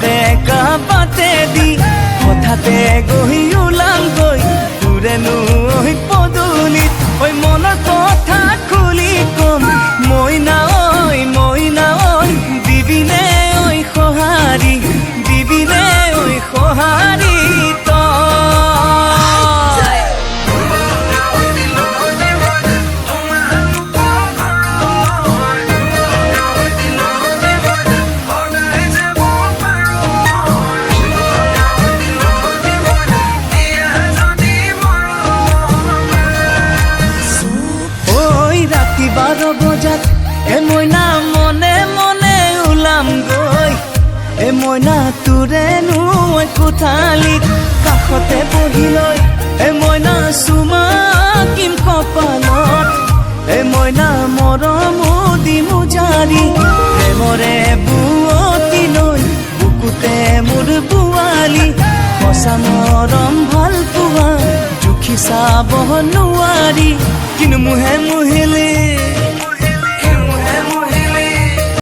বেকা বাটেদি হঠাতে গৈ ওলামগৈ তোৰেনো ঐ পদূলিত ঐ মনৰ কথা খুলি কম মইনা ঐ দিবিনে ঐ সঁহাৰি দিবিনে ঐ সঁহাৰি বাৰ বজাত মইনা মনে মনে ওলাম গৈ মইনা তোৰেনো কোঠালিত কাষতে বহি লৈ মইনা চুমা কিম কপালত মইনা মৰমো দিমো জাৰি প্ৰেমৰে বুৱতী লৈ বুকুতে মোৰ বোৱালি সঁচা মৰম ভাল পোৱা জুখি চাব নোৱাৰি কিন্তু মুহে মুহিলে